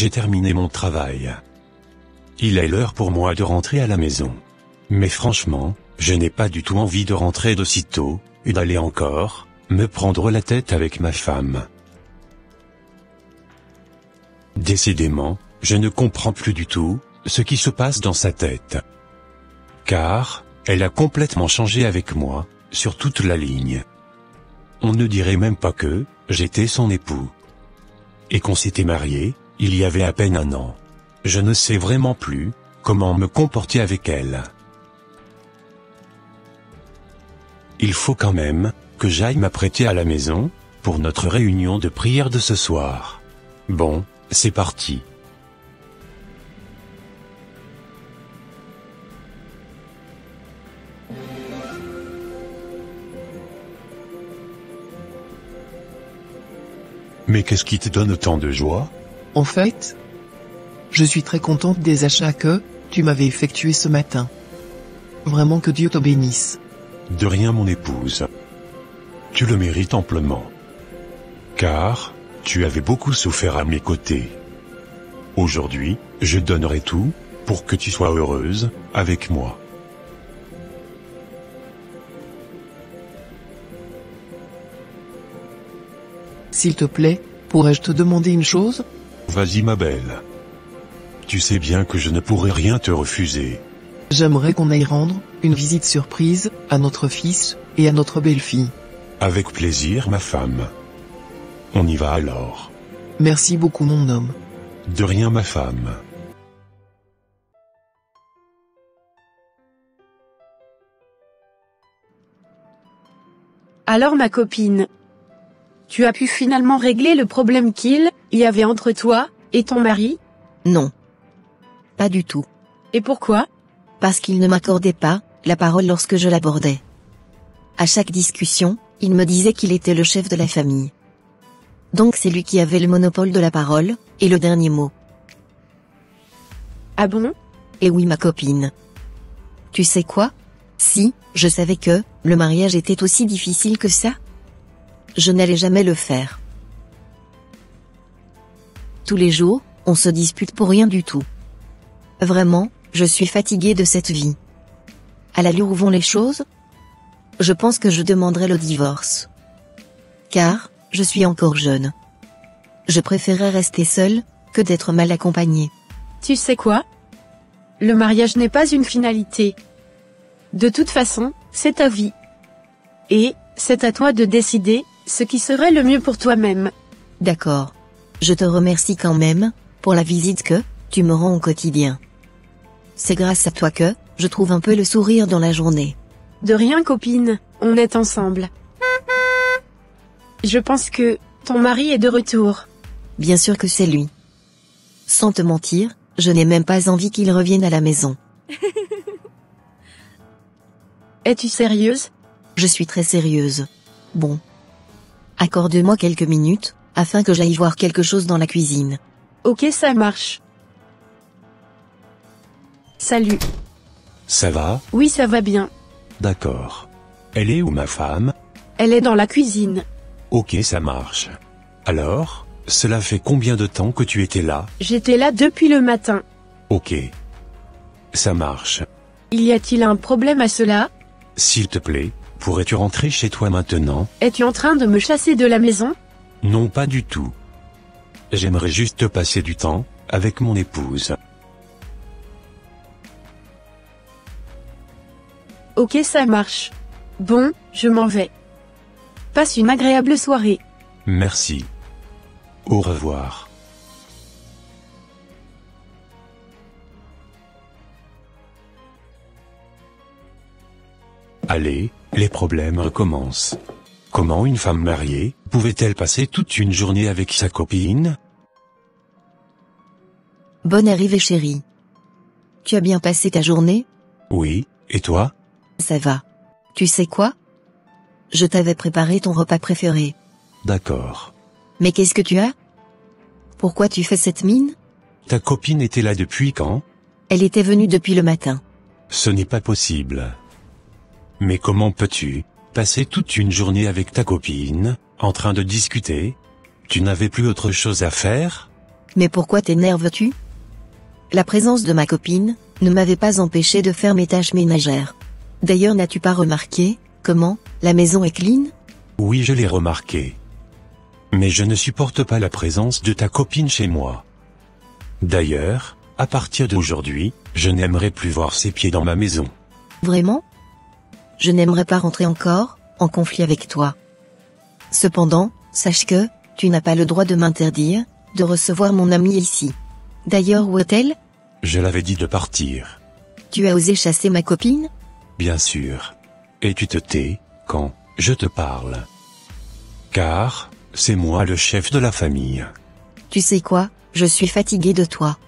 j'ai terminé mon travail. Il est l'heure pour moi de rentrer à la maison. Mais franchement, je n'ai pas du tout envie de rentrer de sitôt, et d'aller encore, me prendre la tête avec ma femme. Décidément, je ne comprends plus du tout ce qui se passe dans sa tête. Car, elle a complètement changé avec moi, sur toute la ligne. On ne dirait même pas que j'étais son époux. Et qu'on s'était mariés, il y avait à peine 1 an. Je ne sais vraiment plus comment me comporter avec elle. Il faut quand même que j'aille m'apprêter à la maison pour notre réunion de prière de ce soir. Bon, c'est parti. Mais qu'est-ce qui te donne autant de joie? En fait, je suis très contente des achats que tu m'avais effectués ce matin. Vraiment que Dieu te bénisse. De rien mon épouse. Tu le mérites amplement. Car, tu avais beaucoup souffert à mes côtés. Aujourd'hui, je donnerai tout pour que tu sois heureuse avec moi. S'il te plaît, pourrais-je te demander une chose? Vas-y ma belle. Tu sais bien que je ne pourrai rien te refuser. J'aimerais qu'on aille rendre une visite surprise à notre fils et à notre belle-fille. Avec plaisir ma femme. On y va alors. Merci beaucoup mon homme. De rien ma femme. Alors ma copine, tu as pu finalement régler le problème qu'il y avait entre toi et ton mari? Non. Pas du tout. Et pourquoi? Parce qu'il ne m'accordait pas la parole lorsque je l'abordais. À chaque discussion, il me disait qu'il était le chef de la famille. Donc c'est lui qui avait le monopole de la parole, et le dernier mot. Ah bon? Et oui ma copine. Tu sais quoi? Si, je savais que le mariage était aussi difficile que ça, je n'allais jamais le faire. Tous les jours, on se dispute pour rien du tout. Vraiment, je suis fatiguée de cette vie. À l'allure où vont les choses, je pense que je demanderai le divorce. Car, je suis encore jeune. Je préférerais rester seule, que d'être mal accompagnée. Tu sais quoi? Le mariage n'est pas une finalité. De toute façon, c'est ta vie. Et, c'est à toi de décider ce qui serait le mieux pour toi-même. D'accord. Je te remercie quand même pour la visite que tu me rends au quotidien. C'est grâce à toi que je trouve un peu le sourire dans la journée. De rien copine, on est ensemble. Je pense que ton mari est de retour. Bien sûr que c'est lui. Sans te mentir, je n'ai même pas envie qu'il revienne à la maison. Es-tu sérieuse? Je suis très sérieuse. Bon. Accorde-moi quelques minutes, afin que j'aille voir quelque chose dans la cuisine. Ok ça marche. Salut. Ça va? Oui ça va bien. D'accord. Elle est où ma femme? Elle est dans la cuisine. Ok ça marche. Alors, cela fait combien de temps que tu étais là? J'étais là depuis le matin. Ok. Ça marche. Y a-t-il un problème à cela? S'il te plaît, pourrais-tu rentrer chez toi maintenant? Es-tu en train de me chasser de la maison? Non pas du tout. J'aimerais juste passer du temps avec mon épouse. Ok ça marche. Bon, je m'en vais. Passe une agréable soirée. Merci. Au revoir. Allez, les problèmes recommencent. Comment une femme mariée pouvait-elle passer toute une journée avec sa copine? Bonne arrivée chérie. Tu as bien passé ta journée? Oui, et toi? Ça va. Tu sais quoi? Je t'avais préparé ton repas préféré. D'accord. Mais qu'est-ce que tu as? Pourquoi tu fais cette mine? Ta copine était là depuis quand? Elle était venue depuis le matin. Ce n'est pas possible. Mais comment peux-tu passer toute une journée avec ta copine, en train de discuter? Tu n'avais plus autre chose à faire? Mais pourquoi t'énerves-tu? La présence de ma copine ne m'avait pas empêché de faire mes tâches ménagères. D'ailleurs, n'as-tu pas remarqué comment la maison est clean? Oui, je l'ai remarqué. Mais je ne supporte pas la présence de ta copine chez moi. D'ailleurs, à partir d'aujourd'hui, je n'aimerais plus voir ses pieds dans ma maison. Vraiment? Je n'aimerais pas rentrer encore en conflit avec toi. Cependant, sache que tu n'as pas le droit de m'interdire de recevoir mon amie ici. D'ailleurs, où est-elle? Je l'avais dit de partir. Tu as osé chasser ma copine? Bien sûr. Et tu te tais quand je te parle. Car c'est moi le chef de la famille. Tu sais quoi, je suis fatiguée de toi.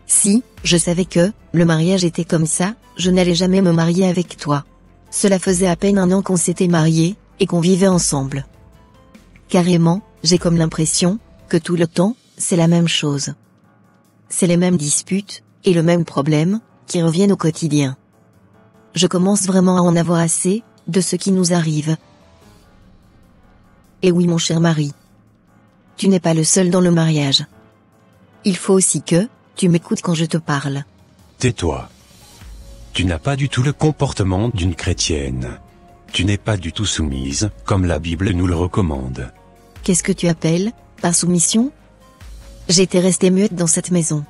Si je savais que le mariage était comme ça, je n'allais jamais me marier avec toi. Cela faisait à peine 1 an qu'on s'était mariés et qu'on vivait ensemble. Carrément, j'ai comme l'impression que tout le temps, c'est la même chose. C'est les mêmes disputes et le même problème qui reviennent au quotidien. Je commence vraiment à en avoir assez de ce qui nous arrive. Et oui, mon cher mari. Tu n'es pas le seul dans le mariage. Il faut aussi que tu m'écoutes quand je te parle. Tais-toi. Tu n'as pas du tout le comportement d'une chrétienne. Tu n'es pas du tout soumise, comme la Bible nous le recommande. Qu'est-ce que tu appelles par soumission? J'étais restée muette dans cette maison.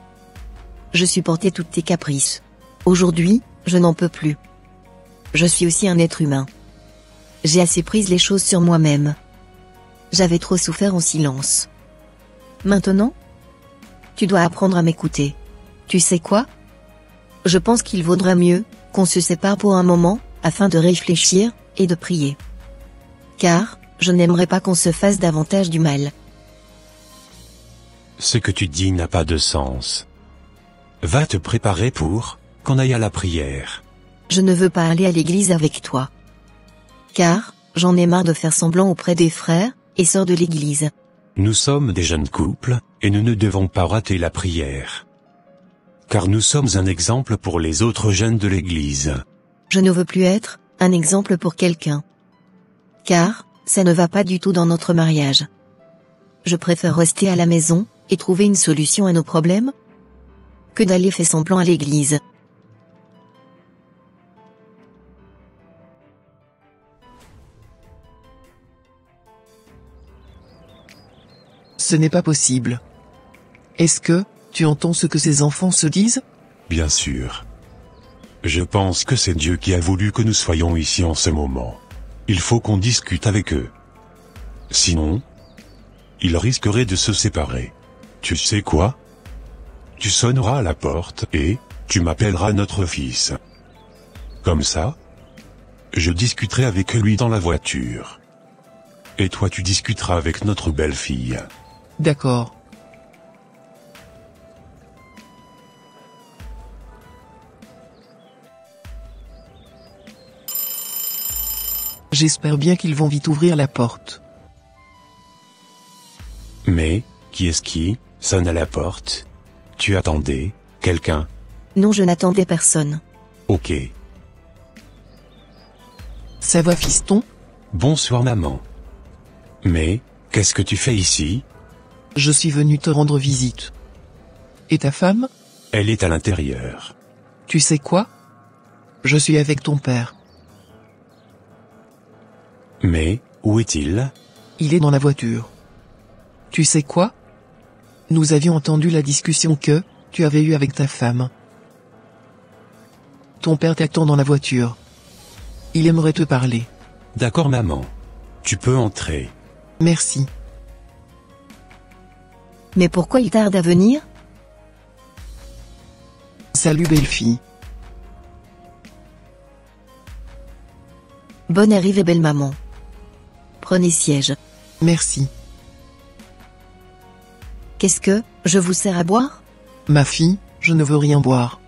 Je supportais toutes tes caprices. Aujourd'hui, je n'en peux plus. Je suis aussi un être humain. J'ai assez pris les choses sur moi-même. J'avais trop souffert en silence. Maintenant, tu dois apprendre à m'écouter. Tu sais quoi? Je pense qu'il vaudra mieux qu'on se sépare pour un moment, afin de réfléchir et de prier. Car, je n'aimerais pas qu'on se fasse davantage du mal. Ce que tu dis n'a pas de sens. Va te préparer pour qu'on aille à la prière. Je ne veux pas aller à l'église avec toi. Car, j'en ai marre de faire semblant auprès des frères et sœurs de l'église. Nous sommes des jeunes couples, et nous ne devons pas rater la prière. Car nous sommes un exemple pour les autres jeunes de l'église. Je ne veux plus être un exemple pour quelqu'un. Car, ça ne va pas du tout dans notre mariage. Je préfère rester à la maison et trouver une solution à nos problèmes que d'aller faire semblant à l'église. Ce n'est pas possible. Est-ce que tu entends ce que ces enfants se disent? Bien sûr. Je pense que c'est Dieu qui a voulu que nous soyons ici en ce moment. Il faut qu'on discute avec eux. Sinon, ils risqueraient de se séparer. Tu sais quoi? Tu sonneras à la porte et tu m'appelleras notre fils. Comme ça, je discuterai avec lui dans la voiture. Et toi tu discuteras avec notre belle-fille. D'accord. J'espère bien qu'ils vont vite ouvrir la porte. Mais, qui est-ce qui sonne à la porte? Tu attendais quelqu'un? Non, je n'attendais personne. Ok. Ça va, fiston? Bonsoir maman. Mais, qu'est-ce que tu fais ici? Je suis venu te rendre visite. Et ta femme? Elle est à l'intérieur. Tu sais quoi? Je suis avec ton père. Mais, où est-il? Il est dans la voiture. Tu sais quoi? Nous avions entendu la discussion que tu avais eue avec ta femme. Ton père t'attend dans la voiture. Il aimerait te parler. D'accord maman. Tu peux entrer. Merci. Mais pourquoi il tarde à venir? Salut belle-fille. Bonne arrivée belle maman. Prenez siège. Merci. Qu'est-ce que je vous sers à boire? Ma fille, je ne veux rien boire.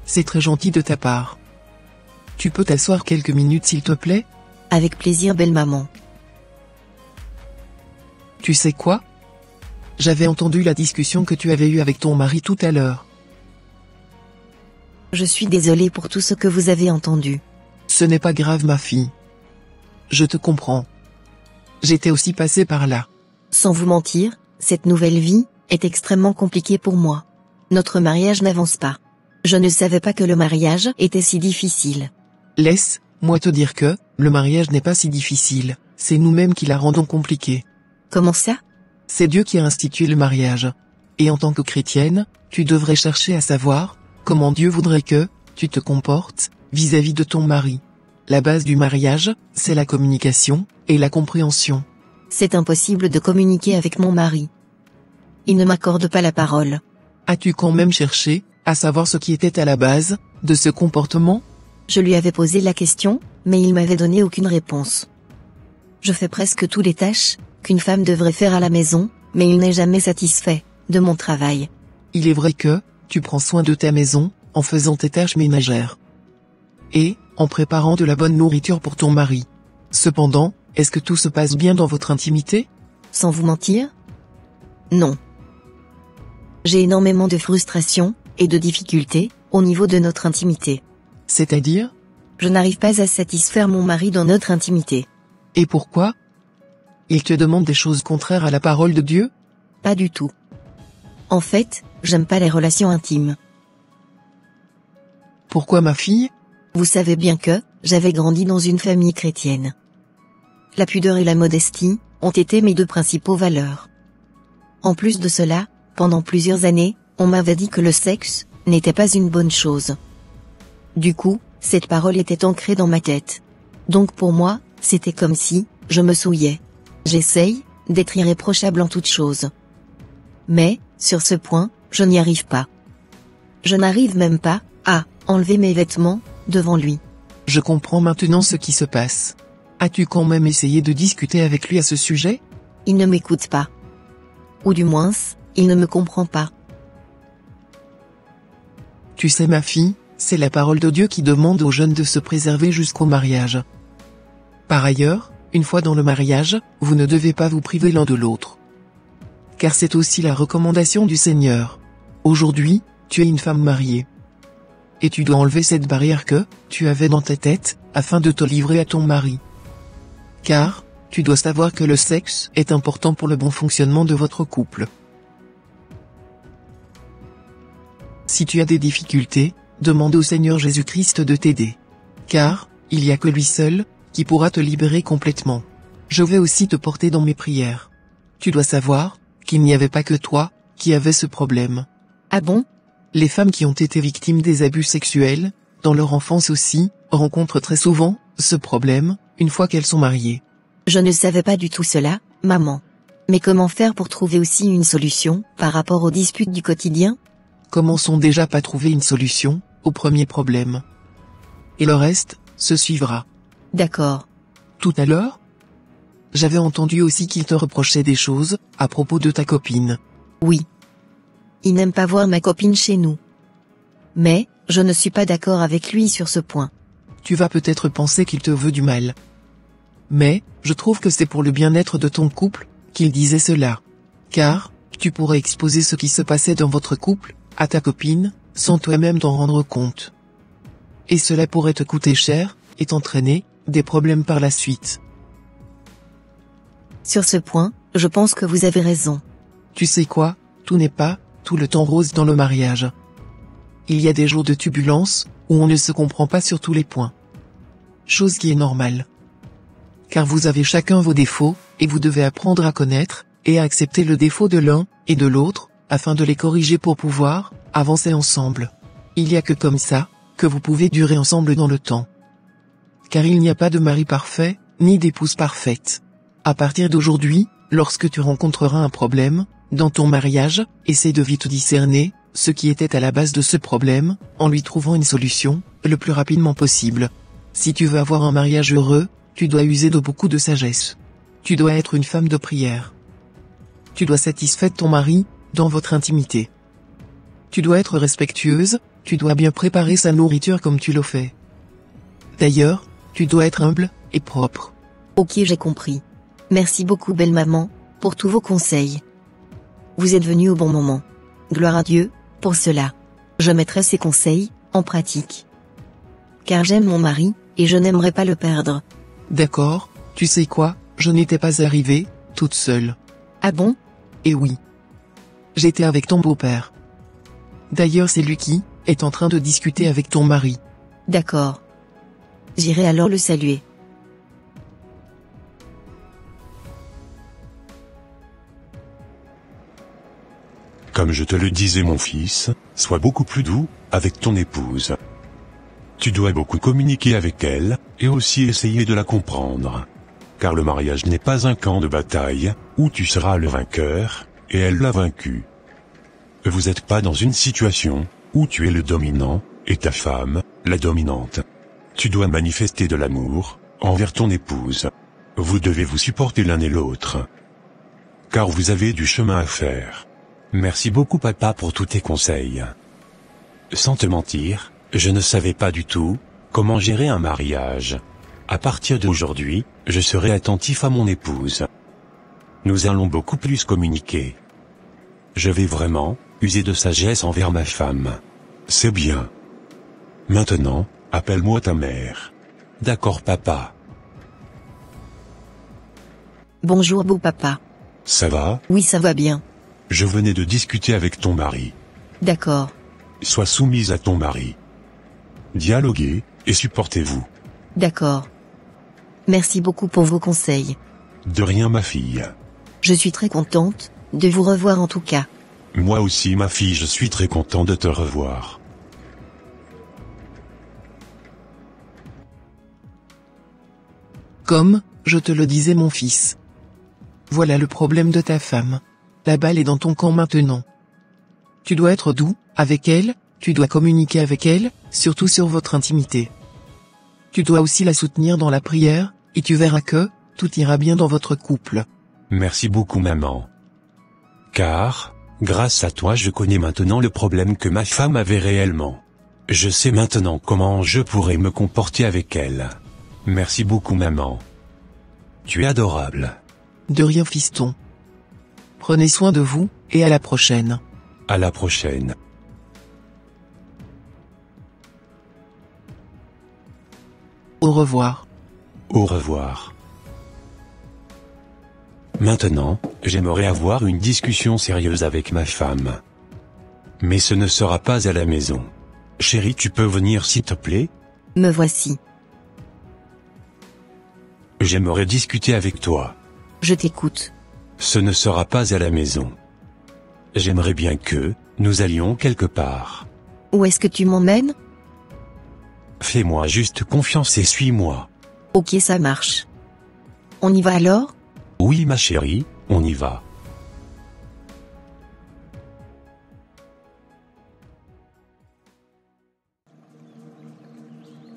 C'est très gentil de ta part. Tu peux t'asseoir quelques minutes s'il te plaît? Avec plaisir belle maman. Tu sais quoi? J'avais entendu la discussion que tu avais eue avec ton mari tout à l'heure. Je suis désolée pour tout ce que vous avez entendu. Ce n'est pas grave ma fille. Je te comprends. J'étais aussi passé par là. Sans vous mentir, cette nouvelle vie est extrêmement compliqué pour moi. Notre mariage n'avance pas. Je ne savais pas que le mariage était si difficile. Laisse-moi te dire que, le mariage n'est pas si difficile, c'est nous-mêmes qui la rendons compliquée. Comment ça? C'est Dieu qui a institué le mariage. Et en tant que chrétienne, tu devrais chercher à savoir, comment Dieu voudrait que, tu te comportes, vis-à-vis de ton mari. La base du mariage, c'est la communication, et la compréhension. C'est impossible de communiquer avec mon mari. Il ne m'accorde pas la parole. As-tu quand même cherché, à savoir ce qui était à la base, de ce comportement? Je lui avais posé la question, mais il m'avait donné aucune réponse. Je fais presque toutes les tâches qu'une femme devrait faire à la maison, mais il n'est jamais satisfait de mon travail. Il est vrai que, tu prends soin de ta maison, en faisant tes tâches ménagères. Et, en préparant de la bonne nourriture pour ton mari. Cependant, est-ce que tout se passe bien dans votre intimité? Sans vous mentir? Non. J'ai énormément de frustration et de difficultés au niveau de notre intimité. C'est-à-dire? Je n'arrive pas à satisfaire mon mari dans notre intimité. Et pourquoi? Il te demande des choses contraires à la parole de Dieu? Pas du tout. En fait, j'aime pas les relations intimes. Pourquoi ma fille? Vous savez bien que, j'avais grandi dans une famille chrétienne. La pudeur et la modestie ont été mes deux principaux valeurs. En plus de cela, pendant plusieurs années, on m'avait dit que le sexe n'était pas une bonne chose. Du coup, cette parole était ancrée dans ma tête. Donc pour moi, c'était comme si je me souillais. J'essaye d'être irréprochable en toutes choses. Mais, sur ce point, je n'y arrive pas. Je n'arrive même pas à enlever mes vêtements devant lui. Je comprends maintenant ce qui se passe. As-tu quand même essayé de discuter avec lui à ce sujet? Il ne m'écoute pas. Ou du moins, il ne me comprend pas. Tu sais ma fille, c'est la parole de Dieu qui demande aux jeunes de se préserver jusqu'au mariage. Par ailleurs, une fois dans le mariage, vous ne devez pas vous priver l'un de l'autre. Car c'est aussi la recommandation du Seigneur. Aujourd'hui, tu es une femme mariée. Et tu dois enlever cette barrière que tu avais dans ta tête, afin de te livrer à ton mari. Car, tu dois savoir que le sexe est important pour le bon fonctionnement de votre couple. Si tu as des difficultés, demande au Seigneur Jésus-Christ de t'aider. Car, il n'y a que lui seul, qui pourra te libérer complètement. Je vais aussi te porter dans mes prières. Tu dois savoir, qu'il n'y avait pas que toi, qui avais ce problème. Ah bon? Les femmes qui ont été victimes des abus sexuels, dans leur enfance aussi, rencontrent très souvent, ce problème, une fois qu'elles sont mariées. Je ne savais pas du tout cela, maman. Mais comment faire pour trouver aussi une solution, par rapport aux disputes du quotidien? Commençons déjà par trouver une solution, au premier problème. Et le reste, se suivra. D'accord. Tout à l'heure, j'avais entendu aussi qu'il te reprochait des choses, à propos de ta copine. Oui. Il n'aime pas voir ma copine chez nous. Mais, je ne suis pas d'accord avec lui sur ce point. Tu vas peut-être penser qu'il te veut du mal. Mais, je trouve que c'est pour le bien-être de ton couple, qu'il disait cela. Car, tu pourrais exposer ce qui se passait dans votre couple, à ta copine, sans toi-même t'en rendre compte. Et cela pourrait te coûter cher, et t'entraîner, des problèmes par la suite. Sur ce point, je pense que vous avez raison. Tu sais quoi, tout n'est pas, tout le temps rose dans le mariage. Il y a des jours de turbulence, où on ne se comprend pas sur tous les points. Chose qui est normale. Car vous avez chacun vos défauts, et vous devez apprendre à connaître, et à accepter le défaut de l'un, et de l'autre, afin de les corriger pour pouvoir, avancer ensemble. Il n'y a que comme ça, que vous pouvez durer ensemble dans le temps. Car il n'y a pas de mari parfait, ni d'épouse parfaite. À partir d'aujourd'hui, lorsque tu rencontreras un problème, dans ton mariage, essaie de vite discerner, ce qui était à la base de ce problème, en lui trouvant une solution, le plus rapidement possible. Si tu veux avoir un mariage heureux, tu dois user de beaucoup de sagesse. Tu dois être une femme de prière. Tu dois satisfaire ton mari, dans votre intimité. Tu dois être respectueuse, tu dois bien préparer sa nourriture comme tu le fais. D'ailleurs, tu dois être humble, et propre. Ok, j'ai compris. Merci beaucoup belle maman, pour tous vos conseils. Vous êtes venue au bon moment. Gloire à Dieu, pour cela. Je mettrai ces conseils, en pratique. Car j'aime mon mari, et je n'aimerais pas le perdre. D'accord, tu sais quoi, je n'étais pas arrivée, toute seule. Ah bon? Et oui. J'étais avec ton beau-père. D'ailleurs c'est lui qui est en train de discuter avec ton mari. D'accord. J'irai alors le saluer. Comme je te le disais mon fils, sois beaucoup plus doux avec ton épouse. Tu dois beaucoup communiquer avec elle, et aussi essayer de la comprendre. Car le mariage n'est pas un camp de bataille, où tu seras le vainqueur, et elle l'a vaincu. Vous n'êtes pas dans une situation, où tu es le dominant, et ta femme, la dominante. Tu dois manifester de l'amour, envers ton épouse. Vous devez vous supporter l'un et l'autre. Car vous avez du chemin à faire. Merci beaucoup papa pour tous tes conseils. Sans te mentir, je ne savais pas du tout comment gérer un mariage. À partir d'aujourd'hui, je serai attentif à mon épouse. Nous allons beaucoup plus communiquer. Je vais vraiment user de sagesse envers ma femme. C'est bien. Maintenant, appelle-moi ta mère. D'accord papa. Bonjour beau papa. Ça va? Oui ça va bien. Je venais de discuter avec ton mari. D'accord. Sois soumise à ton mari. Dialoguez, et supportez-vous. D'accord. Merci beaucoup pour vos conseils. De rien ma fille. Je suis très contente de vous revoir en tout cas. Moi aussi ma fille, je suis très content de te revoir. Comme, je te le disais mon fils. Voilà le problème de ta femme. La balle est dans ton camp maintenant. Tu dois être doux avec elle, tu dois communiquer avec elle, surtout sur votre intimité. Tu dois aussi la soutenir dans la prière, et tu verras que tout ira bien dans votre couple. Merci beaucoup maman. Car, grâce à toi je connais maintenant le problème que ma femme avait réellement. Je sais maintenant comment je pourrais me comporter avec elle. Merci beaucoup maman. Tu es adorable. De rien fiston. Prenez soin de vous, et à la prochaine. À la prochaine. Au revoir. Au revoir. Maintenant, j'aimerais avoir une discussion sérieuse avec ma femme. Mais ce ne sera pas à la maison. Chérie, tu peux venir s'il te plaît? Me voici. J'aimerais discuter avec toi. Je t'écoute. Ce ne sera pas à la maison. J'aimerais bien que nous allions quelque part. Où est-ce que tu m'emmènes? Fais-moi juste confiance et suis-moi. Ok ça marche. On y va alors? Oui ma chérie, on y va.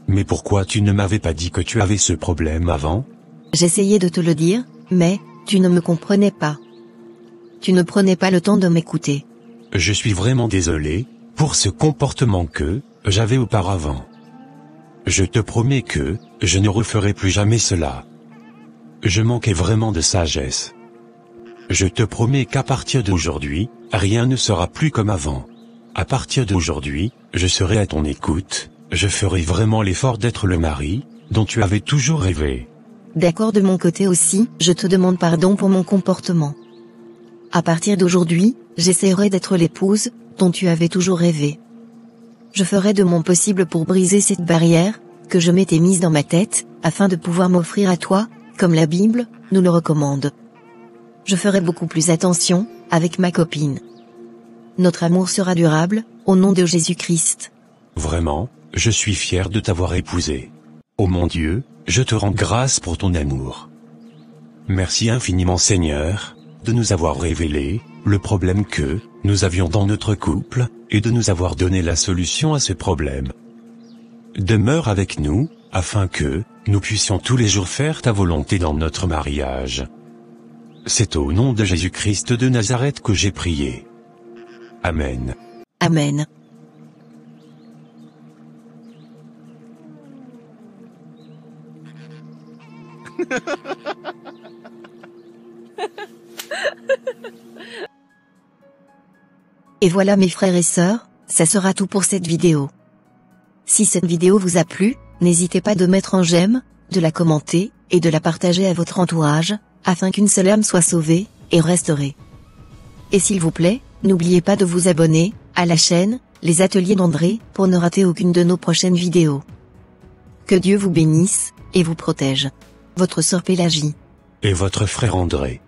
Mais pourquoi tu ne m'avais pas dit que tu avais ce problème avant? J'essayais de te le dire, mais tu ne me comprenais pas. Tu ne prenais pas le temps de m'écouter. Je suis vraiment désolé pour ce comportement que j'avais auparavant. Je te promets que je ne referai plus jamais cela. Je manquais vraiment de sagesse. Je te promets qu'à partir d'aujourd'hui, rien ne sera plus comme avant. À partir d'aujourd'hui, je serai à ton écoute, je ferai vraiment l'effort d'être le mari dont tu avais toujours rêvé. D'accord, de mon côté aussi, je te demande pardon pour mon comportement. À partir d'aujourd'hui, j'essaierai d'être l'épouse dont tu avais toujours rêvé. Je ferai de mon possible pour briser cette barrière que je m'étais mise dans ma tête, afin de pouvoir m'offrir à toi, comme la Bible nous le recommande. Je ferai beaucoup plus attention avec ma copine. Notre amour sera durable, au nom de Jésus-Christ. Vraiment, je suis fier de t'avoir épousé. Oh mon Dieu, je te rends grâce pour ton amour. Merci infiniment Seigneur, de nous avoir révélé le problème que nous avions dans notre couple, et de nous avoir donné la solution à ce problème. Demeure avec nous, afin que nous puissions tous les jours faire ta volonté dans notre mariage. C'est au nom de Jésus-Christ de Nazareth que j'ai prié. Amen. Amen. Et voilà mes frères et sœurs, ça sera tout pour cette vidéo. Si cette vidéo vous a plu, n'hésitez pas de mettre un j'aime, de la commenter, et de la partager à votre entourage, afin qu'une seule âme soit sauvée, et restaurée. Et s'il vous plaît, N'oubliez pas de vous abonner à la chaîne Les Ateliers d'André pour ne rater aucune de nos prochaines vidéos. Que Dieu vous bénisse et vous protège. Votre sœur Pélagie. Et votre frère André.